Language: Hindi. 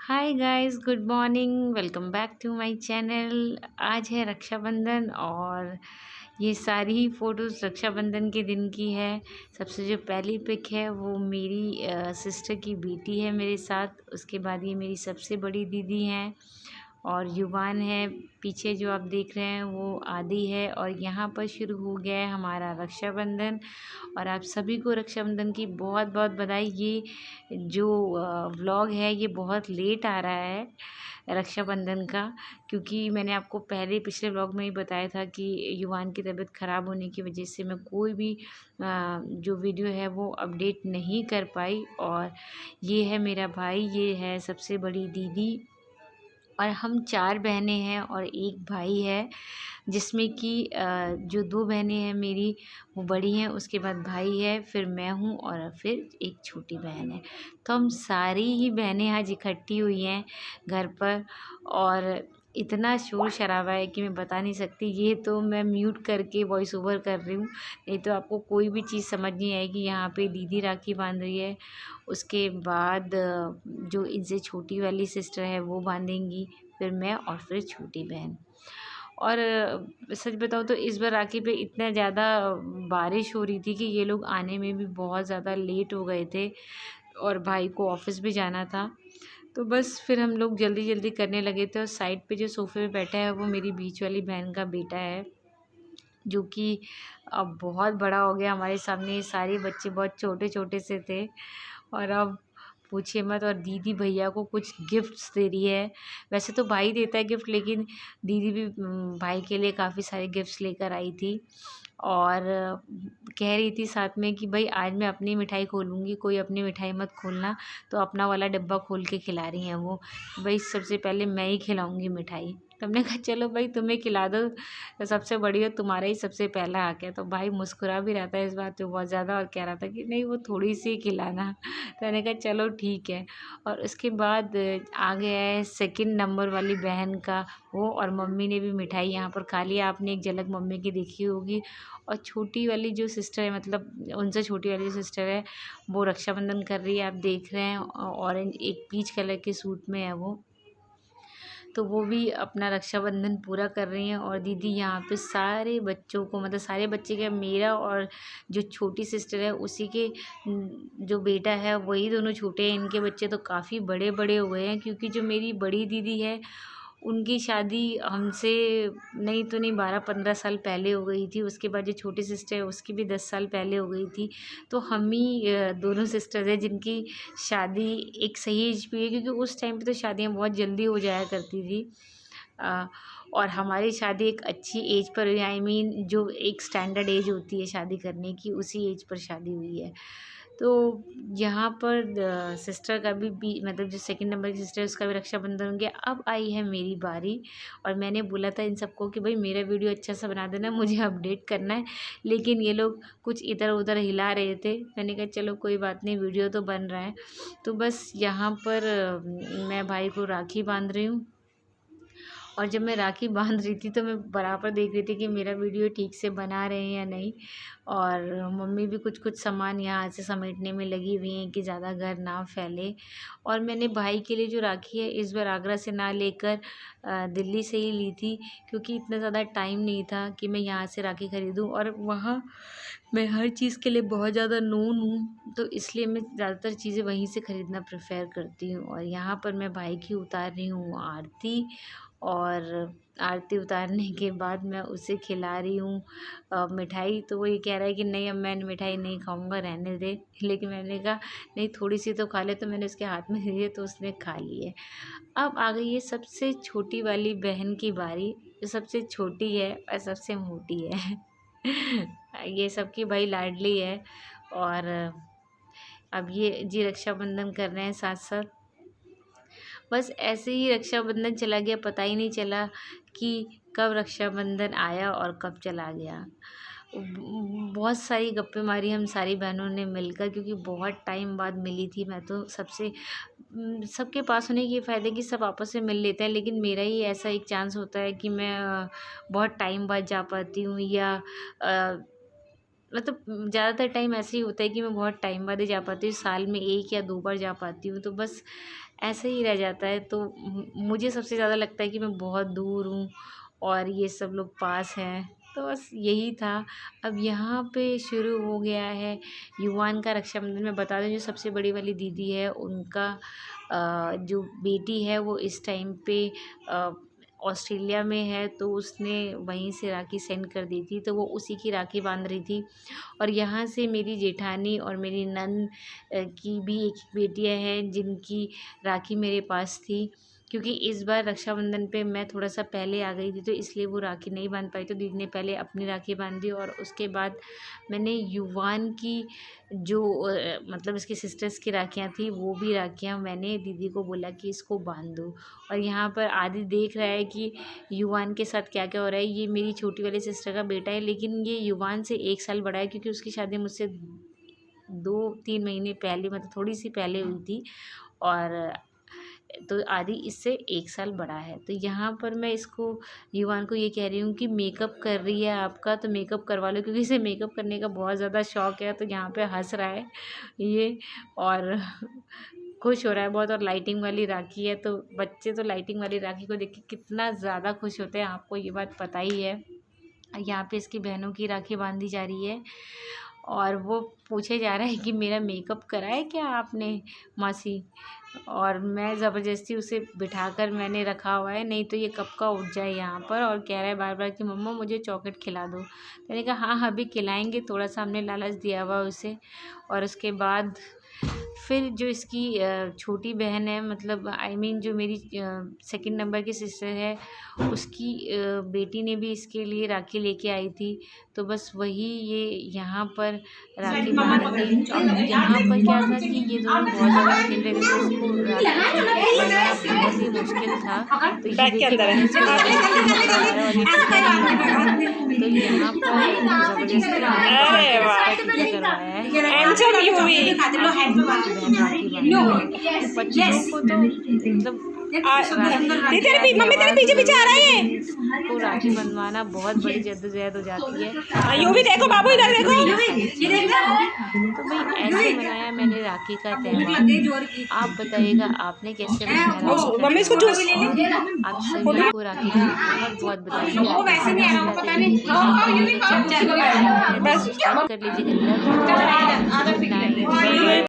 Hi guys, good morning. Welcome back to my channel. आज है रक्षाबंधन और ये सारी ही फ़ोटोज़ रक्षाबंधन के दिन की है। सबसे जो पहली पिक है वो मेरी सिस्टर की बेटी है मेरे साथ। उसके बाद ये मेरी सबसे बड़ी दीदी हैं और युवान है। पीछे जो आप देख रहे हैं वो आदि है और यहाँ पर शुरू हो गया है हमारा रक्षाबंधन। और आप सभी को रक्षाबंधन की बहुत बहुत बधाई। ये जो व्लॉग है ये बहुत लेट आ रहा है रक्षाबंधन का, क्योंकि मैंने आपको पहले पिछले व्लॉग में ही बताया था कि युवान की तबीयत ख़राब होने की वजह से मैं कोई भी जो वीडियो है वो अपडेट नहीं कर पाई। और ये है मेरा भाई, ये है सबसे बड़ी दीदी और हम 4 बहनें हैं और 1 भाई है, जिसमें कि जो 2 बहनें हैं मेरी वो बड़ी हैं, उसके बाद भाई है, फिर मैं हूँ और फिर एक छोटी बहन है। तो हम सारी ही बहनें आज इकट्ठी हुई हैं घर पर और इतना शोर शराबा है कि मैं बता नहीं सकती। ये तो मैं म्यूट करके वॉइस ओवर कर रही हूँ, नहीं तो आपको कोई भी चीज़ समझ नहीं आएगी। यहाँ पे दीदी राखी बांध रही है, उसके बाद जो इनसे छोटी वाली सिस्टर है वो बांधेंगी, फिर मैं और फिर छोटी बहन। और सच बताऊँ तो इस बार राखी पे इतना ज़्यादा बारिश हो रही थी कि ये लोग आने में भी बहुत ज़्यादा लेट हो गए थे और भाई को ऑफिस भी जाना था। तो बस फिर हम लोग जल्दी जल्दी करने लगे थे और साइड पे जो सोफ़े पे बैठा है वो मेरी बीच वाली बहन का बेटा है, जो कि अब बहुत बड़ा हो गया हमारे सामने। ये सारे बच्चे बहुत छोटे-छोटे से थे और अब पूछिए मत। और दीदी भैया को कुछ गिफ्ट्स दे रही है। वैसे तो भाई देता है गिफ्ट, लेकिन दीदी भी भाई के लिए काफ़ी सारे गिफ्ट्स लेकर आई थी और कह रही थी साथ में कि भाई आज मैं अपनी मिठाई खोलूँगी, कोई अपनी मिठाई मत खोलना। तो अपना वाला डब्बा खोल के खिला रही हैं वो, भाई सबसे पहले मैं ही खिलाऊँगी मिठाई। तो हमने कहा चलो भाई तुम्हें खिला दो, तो सबसे बड़ी हो, तुम्हारा ही सबसे पहला हक है। तो भाई मुस्कुरा भी रहा था इस बात पे बहुत ज़्यादा और कह रहा था कि नहीं वो थोड़ी सी खिलाना। तो मैंने कहा चलो ठीक है। और उसके बाद आ गया है सेकंड नंबर वाली बहन का वो, और मम्मी ने भी मिठाई यहाँ पर खा लिया। आपने एक झलक मम्मी की देखी होगी। और छोटी वाली जो सिस्टर है, मतलब उनसे छोटी वाली जो सिस्टर है, वो रक्षाबंधन कर रही है। आप देख रहे हैं ऑरेंज एक पीच कलर के सूट में है वो, तो वो भी अपना रक्षाबंधन पूरा कर रही हैं। और दीदी यहाँ पे सारे बच्चों को, मतलब सारे बच्चे क्या, मेरा और जो छोटी सिस्टर है उसी के जो बेटा है वही दोनों छोटे हैं। इनके बच्चे तो काफ़ी बड़े बड़े हो गए हैं, क्योंकि जो मेरी बड़ी दीदी है उनकी शादी हमसे नहीं तो नहीं 12-15 साल पहले हो गई थी। उसके बाद जो छोटी सिस्टर है उसकी भी 10 साल पहले हो गई थी। तो हम ही दोनों सिस्टर्स हैं जिनकी शादी एक सही एज पे है, क्योंकि उस टाइम पे तो शादियाँ बहुत जल्दी हो जाया करती थी। अ, और हमारी शादी एक अच्छी एज पर हुई, आई मीन जो एक स्टैंडर्ड एज होती है शादी करने की, उसी एज पर शादी हुई है। तो यहाँ पर सिस्टर का भी मतलब जो सेकंड नंबर की सिस्टर है उसका भी रक्षाबंधन हो गया। अब आई है मेरी बारी और मैंने बोला था इन सबको कि भाई मेरा वीडियो अच्छा सा बना देना, मुझे अपडेट करना है। लेकिन ये लोग कुछ इधर उधर हिला रहे थे। मैंने कहा चलो कोई बात नहीं, वीडियो तो बन रहा है। तो बस यहाँ पर मैं भाई को राखी बांध रही हूँ। और जब मैं राखी बांध रही थी तो मैं बराबर देख रही थी कि मेरा वीडियो ठीक से बना रहे हैं या नहीं। और मम्मी भी कुछ कुछ सामान यहाँ से समेटने में लगी हुई हैं कि ज़्यादा घर ना फैले। और मैंने भाई के लिए जो राखी है इस बार आगरा से ना लेकर दिल्ली से ही ली थी, क्योंकि इतना ज़्यादा टाइम नहीं था कि मैं यहाँ से राखी ख़रीदूँ। और वहाँ मैं हर चीज़ के लिए बहुत ज़्यादा नोन हूँ, तो इसलिए मैं ज़्यादातर चीज़ें वहीं से ख़रीदना प्रेफर करती हूँ। और यहाँ पर मैं भाई की उतार रही हूँ आरती, और आरती उतारने के बाद मैं उसे खिला रही हूँ मिठाई। तो वो ये कह रहा है कि नहीं अब मैं मिठाई नहीं खाऊंगा, रहने दे। लेकिन मैंने कहा नहीं थोड़ी सी तो खा ले, तो मैंने उसके हाथ में दे दिए तो उसने खा लिए। अब आ गई है सबसे छोटी वाली बहन की बारी, जो सबसे छोटी है और सबसे मोटी है। ये सबकी भाई लाडली है। और अब ये जी रक्षाबंधन कर रहे हैं साथ साथ। बस ऐसे ही रक्षाबंधन चला गया, पता ही नहीं चला कि कब रक्षाबंधन आया और कब चला गया। बहुत सारी गप्पे मारी हम सारी बहनों ने मिलकर, क्योंकि बहुत टाइम बाद मिली थी मैं तो सबसे। सबके पास होने के फ़ायदे कि सब आपस में मिल लेते हैं, लेकिन मेरा ही ऐसा एक चांस होता है कि मैं बहुत टाइम बाद जा पाती हूँ, या मतलब ज़्यादातर टाइम ऐसे ही होता है कि मैं बहुत टाइम बाद ही जा पाती हूँ, साल में 1 या 2 बार जा पाती हूँ। तो बस ऐसे ही रह जाता है। तो मुझे सबसे ज़्यादा लगता है कि मैं बहुत दूर हूँ और ये सब लोग पास हैं। तो बस यही था। अब यहाँ पे शुरू हो गया है युवान का रक्षाबंधन। मैं बता दूँ, जो सबसे बड़ी वाली दीदी है उनका जो बेटी है वो इस टाइम पे ऑस्ट्रेलिया में है, तो उसने वहीं से राखी सेंड कर दी थी, तो वो उसी की राखी बांध रही थी। और यहाँ से मेरी जेठानी और मेरी नंद की भी एक बेटियाँ हैं जिनकी राखी मेरे पास थी। क्योंकि इस बार रक्षाबंधन पे मैं थोड़ा सा पहले आ गई थी, तो इसलिए वो राखी नहीं बांध पाई। तो दीदी ने पहले अपनी राखी बांधी और उसके बाद मैंने युवान की जो मतलब इसकी सिस्टर्स की राखियाँ थी, वो भी राखियाँ मैंने दीदी को बोला कि इसको बांध दो। और यहाँ पर आदि देख रहा है कि युवान के साथ क्या क्या हो रहा है। ये मेरी छोटी वाली सिस्टर का बेटा है, लेकिन ये युवान से 1 साल बड़ा है, क्योंकि उसकी शादी मुझसे 2-3 महीने पहले, मतलब थोड़ी सी पहले हुई थी। और तो आदि इससे 1 साल बड़ा है। तो यहाँ पर मैं इसको युवान को ये कह रही हूँ कि मेकअप कर रही है आपका, तो मेकअप करवा लो, क्योंकि इसे मेकअप करने का बहुत ज़्यादा शौक़ है। तो यहाँ पे हंस रहा है ये और खुश हो रहा है बहुत। और लाइटिंग वाली राखी है, तो बच्चे तो लाइटिंग वाली राखी को देख के कितना ज़्यादा खुश होते हैं, आपको ये बात पता ही है। यहाँ पे इसकी बहनों की राखी बांधी जा रही है और वो पूछे जा रहा है कि मेरा मेकअप करा है क्या आपने मासी। और मैं ज़बरदस्ती उसे बिठाकर मैंने रखा हुआ है, नहीं तो ये कब का उठ जाए यहाँ पर। और कह रहा है बार बार कि मम्मा मुझे चॉकलेट खिला दो। मैंने कहा हाँ अभी खिलाएंगे, थोड़ा सा हमने लालच दिया हुआ उसे। और उसके बाद फिर जो इसकी छोटी बहन है, मतलब आई मीन जो मेरी सेकंड नंबर की सिस्टर है, उसकी बेटी ने भी इसके लिए राखी लेके आई थी। तो बस वही ये यहाँ पर राखी बांध रही थी। यहाँ पर क्या था कि ये दोनों बहुत ज़्यादा खेल रहे थे, तो इसको राखी बनाना बहुत ही मुश्किल था। तो ये देखिए मैंने इसको ज़बरदस्ती निकाला और ये तो यहाँ पर ज़बरदस्ती करवाया है। बच्चों को तो मतलब तेरे पीछे आ रहा है को राखी बनवाना बहुत बड़ी जद्दोजहद हो जाती है। यूं भी देखो बाबू, इधर देखो। तो भाई ऐसे मनाया मैंने राखी का त्यौहार। आप बताइएगा आपने कैसे मनाया? आप सभी को राखी की बहुत बहुत बधाई। कर लीजिएगा।